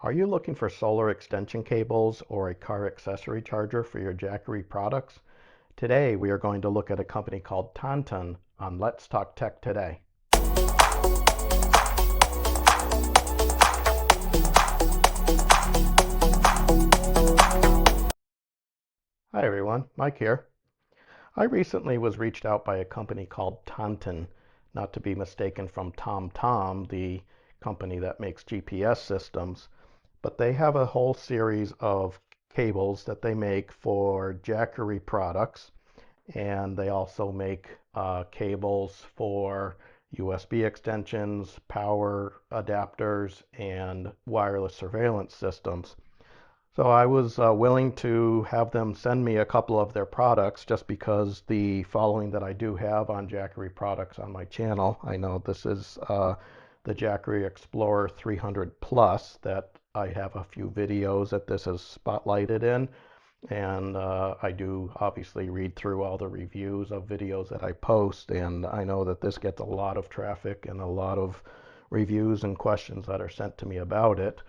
Are you looking for solar extension cables or a car accessory charger for your Jackery products? Today we are going to look at a company called Tonton on Let's Talk Tech Today. Hi everyone, Mike here. I recently was reached out by a company called Tonton, not to be mistaken from TomTom, the company that makes GPS systems. But they have a whole series of cables that they make for Jackery products, and they also make cables for USB extensions, power adapters, and wireless surveillance systems. So I was willing to have them send me a couple of their products just because the following that I do have on Jackery products on my channel. I know this is the Jackery Explorer 300 Plus that I have a few videos that this is spotlighted in. And I do obviously read through all the reviews of videos that I post, and I know that this gets a lot of traffic and a lot of reviews and questions that are sent to me about it.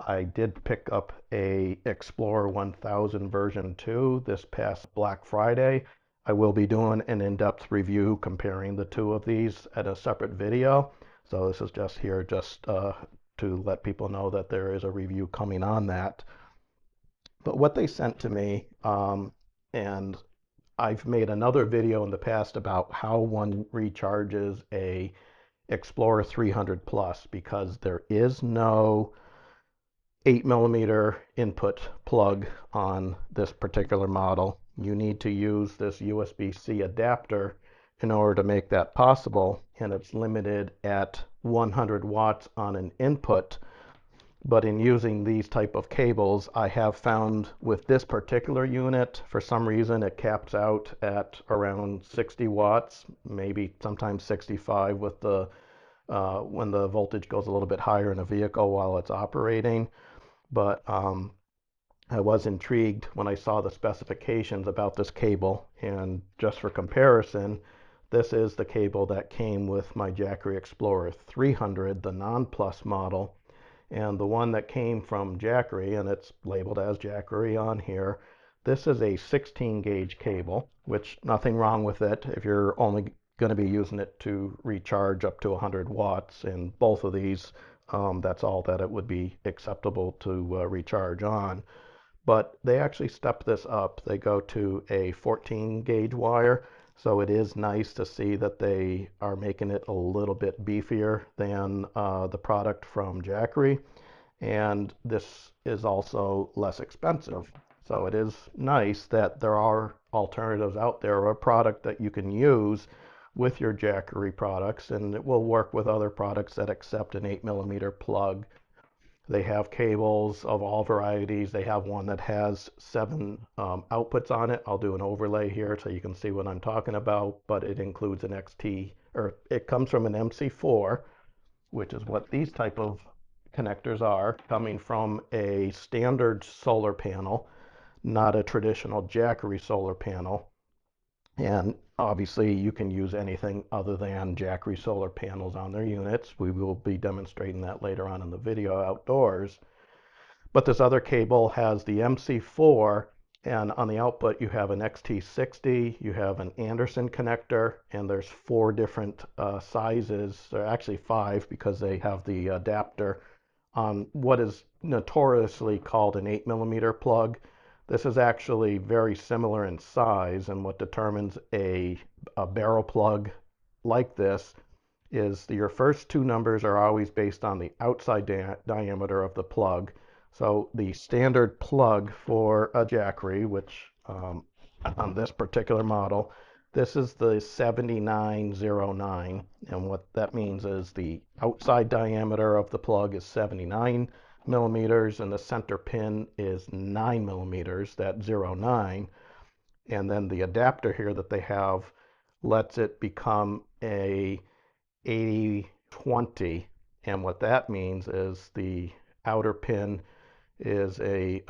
I did pick up a Explorer 1000 version 2 this past Black Friday. I will be doing an in-depth review comparing the two of these at a separate video. So this is just here to let people know that there is a review coming on that. But what they sent to me, and I've made another video in the past about how one recharges a Explorer 300 Plus, because there is no 8mm input plug on this particular model. You need to use this USB-C adapter in order to make that possible, and it's limited at 100 watts on an input. But in using these type of cables, I have found with this particular unit, for some reason it caps out at around 60 watts, maybe sometimes 65 with the when the voltage goes a little bit higher in a vehicle while it's operating. But I was intrigued when I saw the specifications about this cable, and just for comparison, this is the cable that came with my Jackery Explorer 300, the non-plus model. And the one that came from Jackery, and it's labeled as Jackery on here, this is a 16 gauge cable, which nothing wrong with it if you're only going to be using it to recharge up to 100 watts. And both of these, that's all that it would be acceptable to recharge on. But they actually step this up. They go to a 14 gauge wire. So it is nice to see that they are making it a little bit beefier than the product from Jackery. And this is also less expensive. So it is nice that there are alternatives out there, or a product that you can use with your Jackery products, and it will work with other products that accept an 8mm plug. They have cables of all varieties. They have one that has 7 outputs on it. I'll do an overlay here so you can see what I'm talking about, but it includes an XT, or it comes from an MC4, which is what these type of connectors are, coming from a standard solar panel, not a traditional Jackery solar panel. And obviously you can use anything other than Jackery solar panels on their units. We will be demonstrating that later on in the video outdoors. But this other cable has the MC4, and on the output you have an XT60, you have an Anderson connector, and there's 4 different sizes. There are actually 5 because they have the adapter on what is notoriously called an 8mm plug. This is actually very similar in size, and what determines a barrel plug like this is your first 2 numbers are always based on the outside diameter of the plug. So the standard plug for a Jackery, which on this particular model, this is the 7909, and what that means is the outside diameter of the plug is 79 millimeters, and the center pin is 9 millimeters, that 09. And then the adapter here that they have lets it become a 80-20, and what that means is the outer pin is a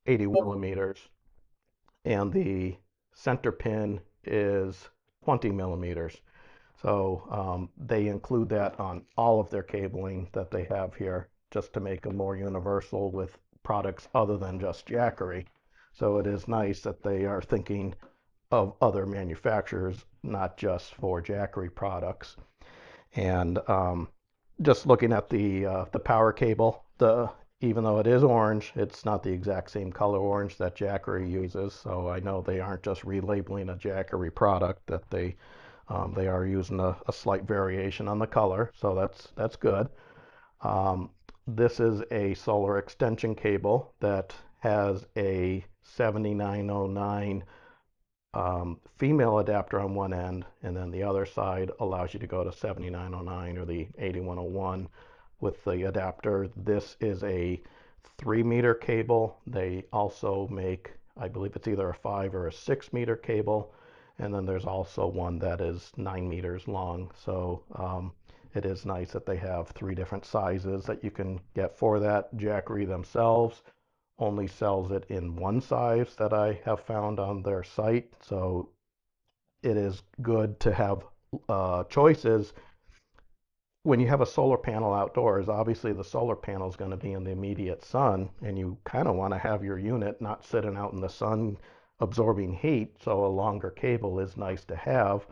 80 millimeters, and the center pin is 20 millimeters. So they include that on all of their cabling that they have here. just to make them more universal with products other than just Jackery. So it is nice that they are thinking of other manufacturers, not just for Jackery products. And just looking at the power cable, even though it is orange, it's not the exact same color orange that Jackery uses. So I know they aren't just relabeling a Jackery product; that they are using a slight variation on the color. So that's good. Um, this is a solar extension cable that has a 7909 female adapter on one end, and then the other side allows you to go to 7909 or the 8101 with the adapter. This is a 3-meter cable. They also make, I believe it's either a 5 or a 6-meter cable, and then there's also one that is 9 meters long. So it is nice that they have 3 different sizes that you can get for that. Jackery themselves only sells it in one size that I have found on their site. So it is good to have choices. When you have a solar panel outdoors, obviously the solar panel is going to be in the immediate sun, and you kind of want to have your unit not sitting out in the sun absorbing heat. So a longer cable is nice to have,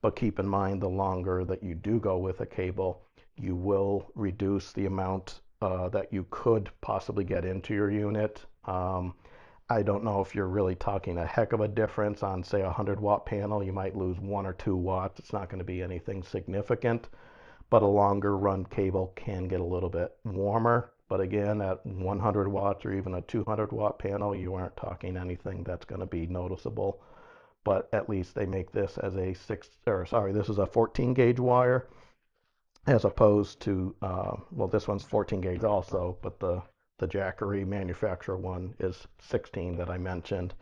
but keep in mind the longer that you do go with a cable, you will reduce the amount that you could possibly get into your unit. I don't know if you're really talking a heck of a difference on, say, a 100-watt panel. You might lose 1 or 2 watts. It's not going to be anything significant, but a longer run cable can get a little bit warmer. But again, at 100 watts or even a 200-watt panel, you aren't talking anything that's going to be noticeable. But at least they make this as a this is a 14 gauge wire, as opposed to, well, this one's 14 gauge also, but the Jackery manufacturer one is 16 that I mentioned.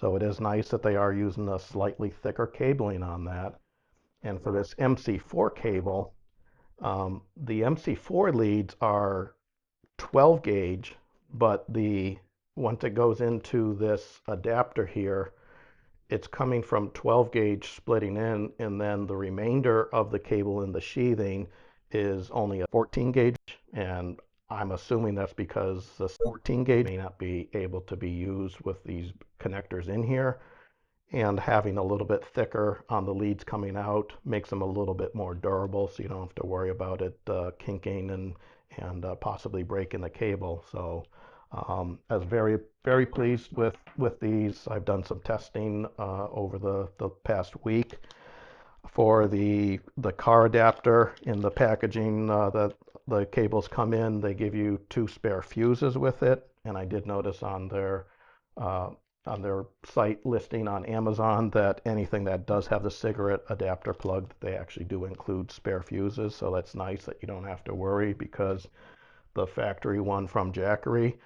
So it is nice that they are using a slightly thicker cabling on that. And for this MC4 cable, the MC4 leads are 12 gauge, but once it goes into this adapter here, it's coming from 12 gauge splitting in, and then the remainder of the cable in the sheathing is only a 14 gauge, and I'm assuming that's because the 14 gauge may not be able to be used with these connectors in here, and having a little bit thicker on the leads coming out makes them a little bit more durable, so you don't have to worry about it kinking and possibly breaking the cable. So I was very pleased with these. I've done some testing over the past week. For the car adapter in the packaging that the cables come in, they give you 2 spare fuses with it, and I did notice on their site listing on Amazon that anything that does have the cigarette adapter plug, they actually do include spare fuses. So that's nice that you don't have to worry, because the factory one from Jackery,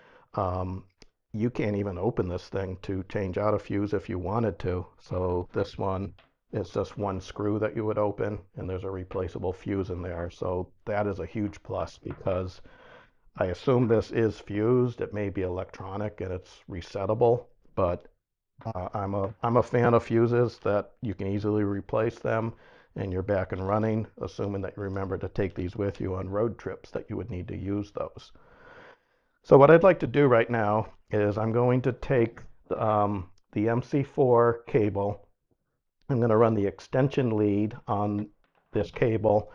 you can't even open this thing to change out a fuse if you wanted to. So this one is just one screw that you would open, and there's a replaceable fuse in there. So that is a huge plus, because I assume this is fused. It may be electronic and it's resettable, but I'm a fan of fuses that you can easily replace them and you're back and running, assuming that you remember to take these with you on road trips that you would need to use those. So what I'd like to do right now is I'm going to take the MC4 cable. I'm going to run the extension lead on this cable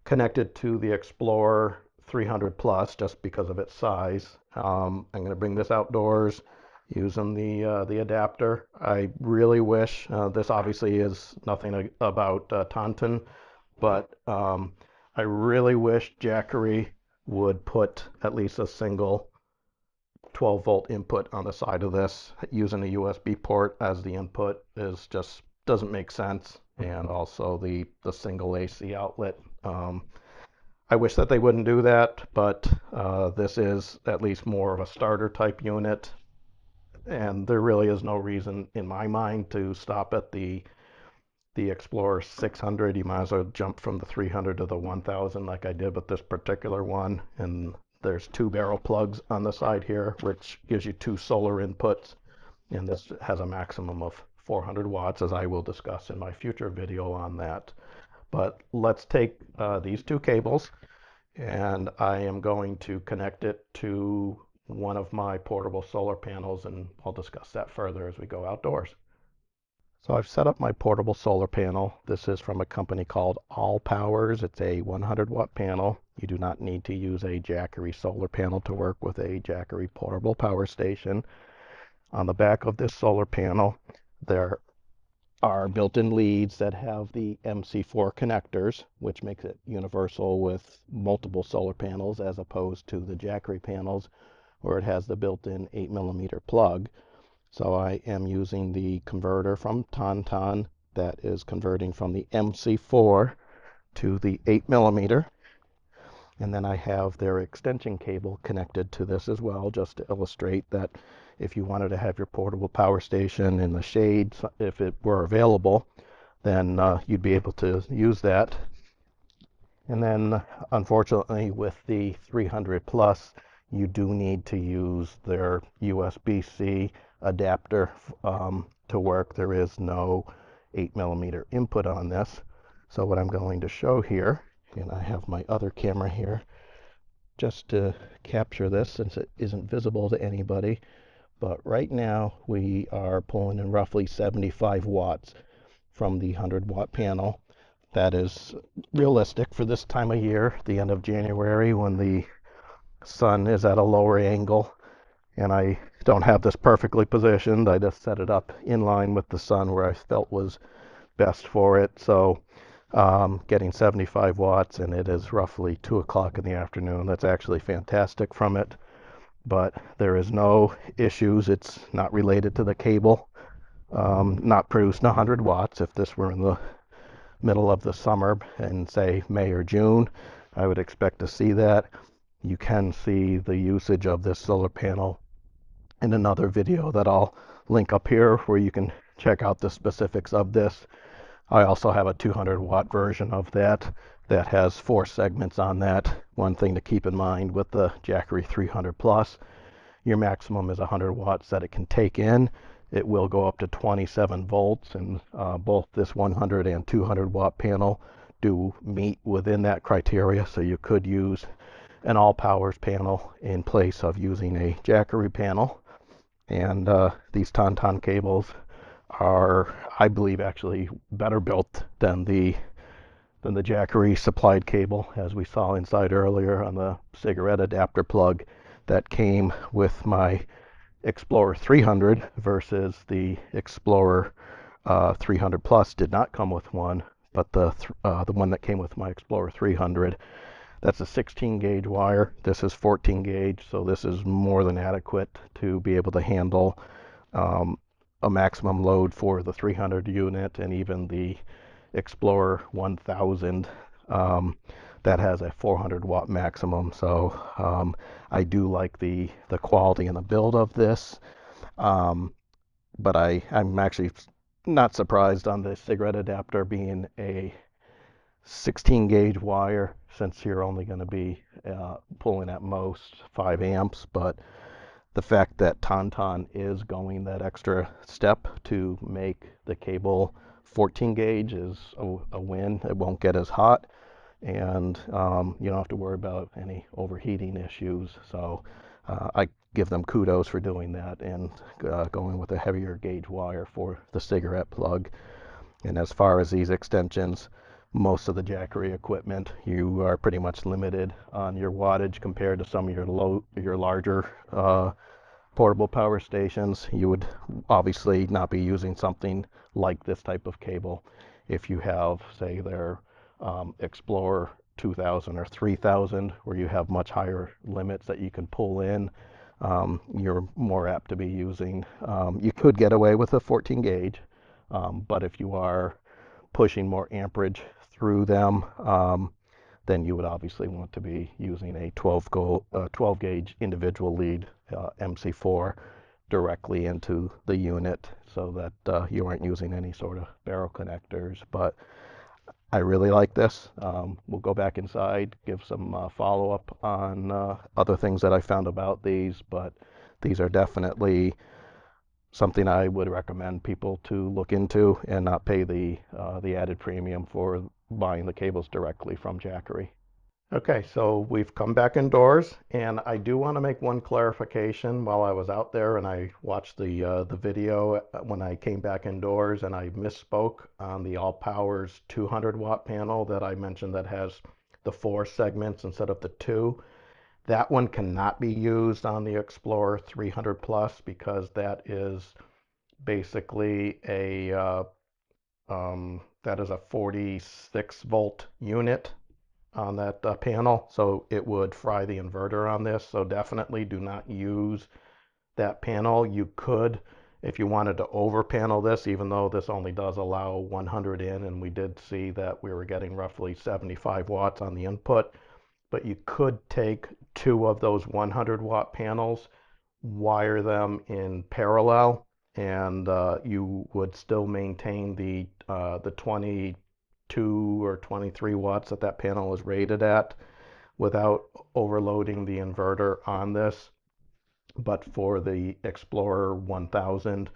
connected to the Explorer 300 Plus, just because of its size. I'm going to bring this outdoors using the adapter. I really wish, this obviously is nothing about Tonton, but I really wish Jackery would put at least a single 12-volt input on the side of this. Using a USB port as the input is just doesn't make sense, and also the single AC outlet. I wish that they wouldn't do that, but this is at least more of a starter type unit, and there really is no reason in my mind to stop at the Explorer 600. You might as well jump from the 300 to the 1000 like I did with this particular one. And there's 2 barrel plugs on the side here, which gives you 2 solar inputs, and this has a maximum of 400 watts, as I will discuss in my future video on that. But let's take these 2 cables, and I am going to connect it to one of my portable solar panels, and I'll discuss that further as we go outdoors. So I've set up my portable solar panel. This is from a company called All Powers. It's a 100-watt panel. You do not need to use a Jackery solar panel to work with a Jackery portable power station. On the back of this solar panel, there are built-in leads that have the MC4 connectors, which makes it universal with multiple solar panels as opposed to the Jackery panels where it has the built-in 8mm plug. So I am using the converter from Tonton that is converting from the MC4 to the 8mm. And then I have their extension cable connected to this as well, just to illustrate that if you wanted to have your portable power station in the shade, if it were available, then you'd be able to use that. And then unfortunately with the 300 plus, you do need to use their USB-C adapter to work. There is no 8mm input on this. So what I'm going to show here, and I have my other camera here just to capture this since it isn't visible to anybody, but right now we are pulling in roughly 75 watts from the 100-watt panel. That is realistic for this time of year, the end of January, when the sun is at a lower angle. And I don't have this perfectly positioned. I just set it up in line with the sun where I felt was best for it. So getting 75 watts, and it is roughly 2 o'clock in the afternoon. That's actually fantastic from it. But there is no issues. It's not related to the cable. Not producing 100 watts. If this were in the middle of the summer in say May or June, I would expect to see that. You can see the usage of this solar panel in another video that I'll link up here where you can check out the specifics of this. I also have a 200-watt version of that that has 4 segments on that. One thing to keep in mind with the Jackery 300 Plus, your maximum is 100 watts that it can take in. It will go up to 27 volts, and both this 100 and 200 watt panel do meet within that criteria. So you could use an all powers panel in place of using a Jackery panel. And these Tonton cables are, I believe, actually better built than the Jackery supplied cable, as we saw inside earlier on the cigarette adapter plug that came with my Explorer 300 versus the Explorer 300 Plus did not come with one, but the one that came with my Explorer 300, that's a 16 gauge wire. This is 14 gauge, so this is more than adequate to be able to handle a maximum load for the 300 unit, and even the Explorer 1000 that has a 400 watt maximum. So I do like the quality and the build of this, but I'm actually not surprised on the cigarette adapter being a 16 gauge wire, since you're only going to be pulling at most 5 amps. But the fact that Tonton is going that extra step to make the cable 14 gauge is a win. It won't get as hot, and you don't have to worry about any overheating issues. So I give them kudos for doing that and going with a heavier gauge wire for the cigarette plug. And as far as these extensions, most of the Jackery equipment, you are pretty much limited on your wattage compared to some of your larger portable power stations. You would obviously not be using something like this type of cable if you have, say, their Explorer 2000 or 3000, where you have much higher limits that you can pull in. You're more apt to be using, you could get away with a 14 gauge, but if you are pushing more amperage through them, then you would obviously want to be using a 12 gauge individual lead MC4 directly into the unit, so that you aren't using any sort of barrel connectors. But I really like this. We'll go back inside, give some follow-up on other things that I found about these, but these are definitely something I would recommend people to look into and not pay the added premium for buying the cables directly from Jackery. Okay, so we've come back indoors, and I do want to make one clarification. While I was out there and I watched the video when I came back indoors, and I misspoke on the All Powers 200 watt panel that I mentioned that has the 4 segments instead of the 2. That one cannot be used on the Explorer 300 Plus because that is basically that is a 46 volt unit on that panel, so it would fry the inverter on this. So definitely do not use that panel. You could, if you wanted to over panel this, even though this only does allow 100 in, and we did see that we were getting roughly 75 watts on the input, but you could take 2 of those 100 watt panels, wire them in parallel, and you would still maintain the 22 or 23 watts that that panel is rated at without overloading the inverter on this. But for the Explorer 1000,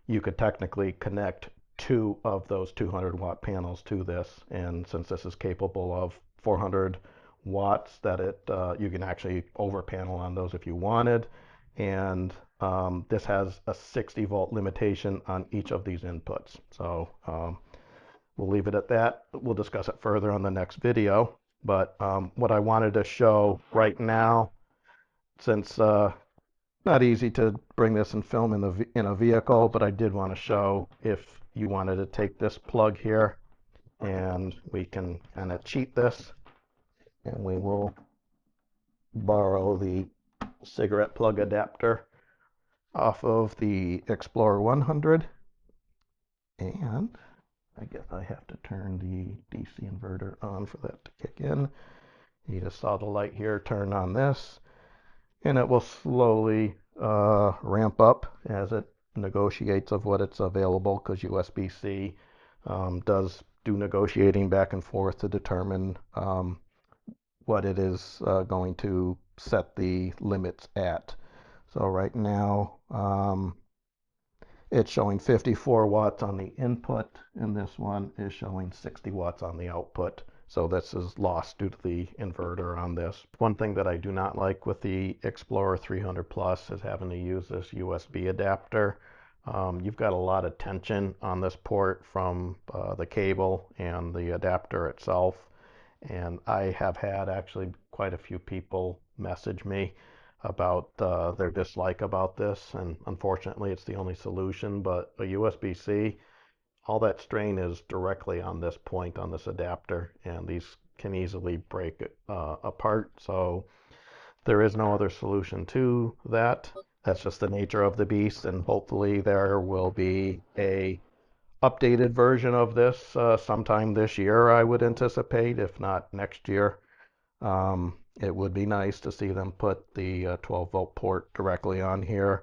you could technically connect 2 of those 200 watt panels to this, and since this is capable of 400 watts, that you can actually over panel on those if you wanted. And this has a 60 volt limitation on each of these inputs. So we'll leave it at that. We'll discuss it further on the next video. But what I wanted to show right now, since not easy to bring this and film in a vehicle, but I did want to show if you wanted to take this plug here, and we can kind of cheat this, and we will borrow the cigarette plug adapter off of the Explorer 100, and I guess I have to turn the DC inverter on for that to kick in. You just saw the light here turn on this, and it will slowly ramp up as it negotiates of what it's available, because USB-C does do negotiating back and forth to determine what it is going to set the limits at. So right now it's showing 54 watts on the input, and this one is showing 60 watts on the output. So this is lost due to the inverter on this. One thing that I do not like with the Explorer 300 Plus is having to use this USB adapter. You've got a lot of tension on this port from the cable and the adapter itself. And I have had actually quite a few people message me about their dislike about this, and unfortunately it's the only solution. But a USB-C, all that strain is directly on this point on this adapter, and these can easily break apart. So there is no other solution to that. That's just the nature of the beast, and hopefully there will be a updated version of this sometime this year, I would anticipate, if not next year. It would be nice to see them put the 12 volt port directly on here,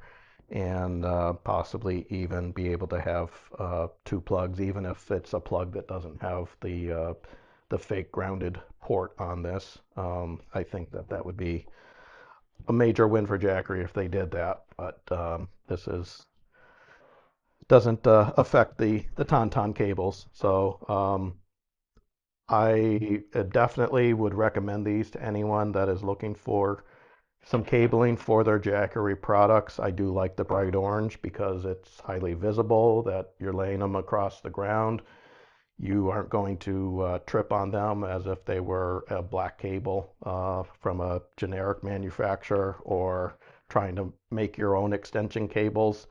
and possibly even be able to have 2 plugs, even if it's a plug that doesn't have the fake grounded port on this. I think that that would be a major win for Jackery if they did that, but this doesn't affect the Tonton cables. So I definitely would recommend these to anyone that is looking for some cabling for their Jackery products. I do like the bright orange because it's highly visible that you're laying them across the ground. You aren't going to trip on them as if they were a black cable from a generic manufacturer, or trying to make your own extension cables.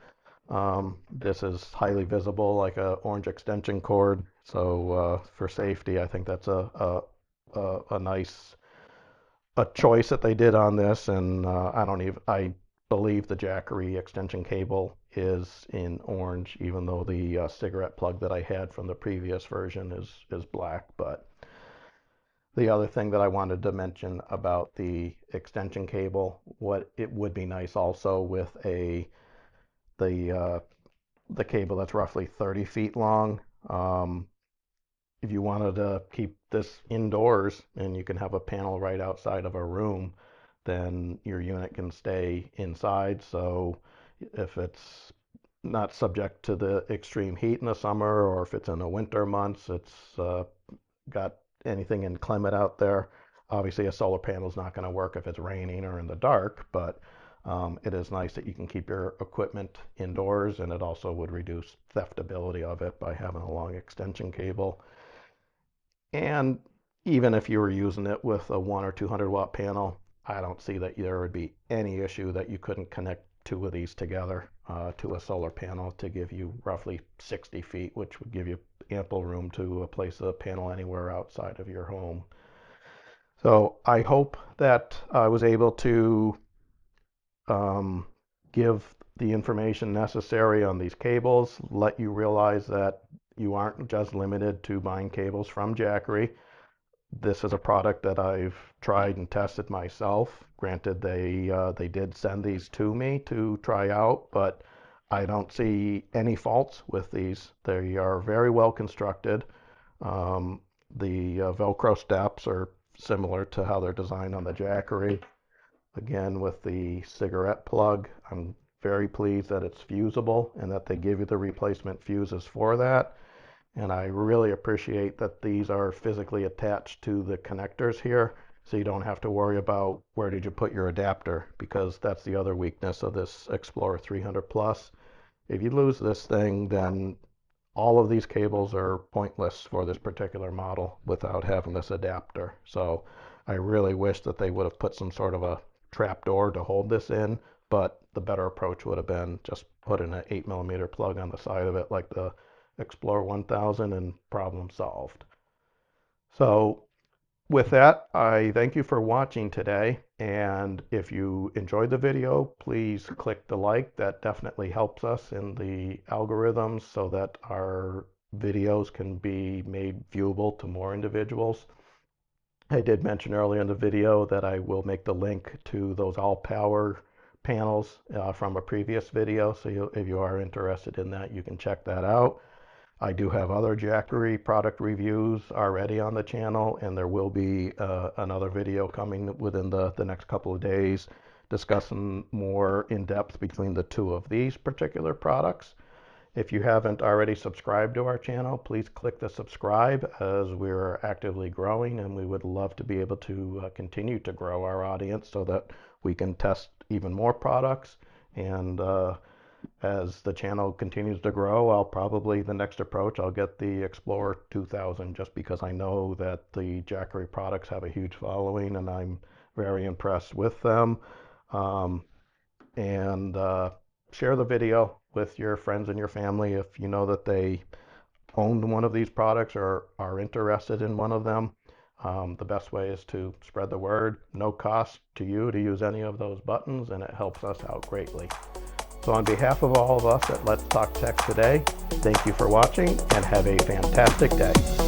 This is highly visible, like a orange extension cord. So for safety, I think that's a nice choice that they did on this. And I believe the Jackery extension cable is in orange, even though the cigarette plug that I had from the previous version is black. But the other thing that I wanted to mention about the extension cable, what it would be nice also with the the cable that's roughly 30 feet long. If you wanted to keep this indoors and you can have a panel right outside of a room, then your unit can stay inside. So if it's not subject to the extreme heat in the summer, or if it's in the winter months, it's got anything inclement out there, Obviously, a solar panel is not going to work if it's raining or in the dark, but it is nice that you can keep your equipment indoors, and it also would reduce theftability of it by having a long extension cable. And even if you were using it with a 1 or 200 watt panel, I don't see that there would be any issue that you couldn't connect two of these together to a solar panel to give you roughly 60 feet, which would give you ample room to place a panel anywhere outside of your home. So I hope that I was able to give the information necessary on these cables, let you realize that you aren't just limited to buying cables from Jackery. This is a product that I've tried and tested myself. Granted, they did send these to me to try out, but I don't see any faults with these. They are very well constructed. The Velcro steps are similar to how they're designed on the Jackery. Again, with the cigarette plug, I'm very pleased that it's fusible and that they give you the replacement fuses for that. And I really appreciate that these are physically attached to the connectors here, so you don't have to worry about where did you put your adapter, because that's the other weakness of this Explorer 300 Plus. If you lose this thing, then all of these cables are pointless for this particular model without having this adapter. So I really wish that they would have put some sort of a trap door to hold this in, but the better approach would have been just putting an 8mm plug on the side of it like the Explorer 1000 and problem solved. So with that, I thank you for watching today, and if you enjoyed the video, please click the like. That definitely helps us in the algorithms so that our videos can be made viewable to more individuals. I did mention earlier in the video that I will make the link to those all power panels from a previous video, so if you are interested in that, you can check that out. I do have other Jackery product reviews already on the channel, and there will be another video coming within the next couple of days discussing more in depth between the two of these particular products. If you haven't already subscribed to our channel, please click the subscribe, as we're actively growing and we would love to be able to continue to grow our audience so that we can test even more products. And as the channel continues to grow, the next approach, I'll get the Explorer 2000, just because I know that the Jackery products have a huge following and I'm very impressed with them. And share the video with your friends and your family if you know that they own one of these products or are interested in one of them. The best way is to spread the word. No cost to you to use any of those buttons, and it helps us out greatly. So on behalf of all of us at Let's Talk Tech today, thank you for watching and have a fantastic day.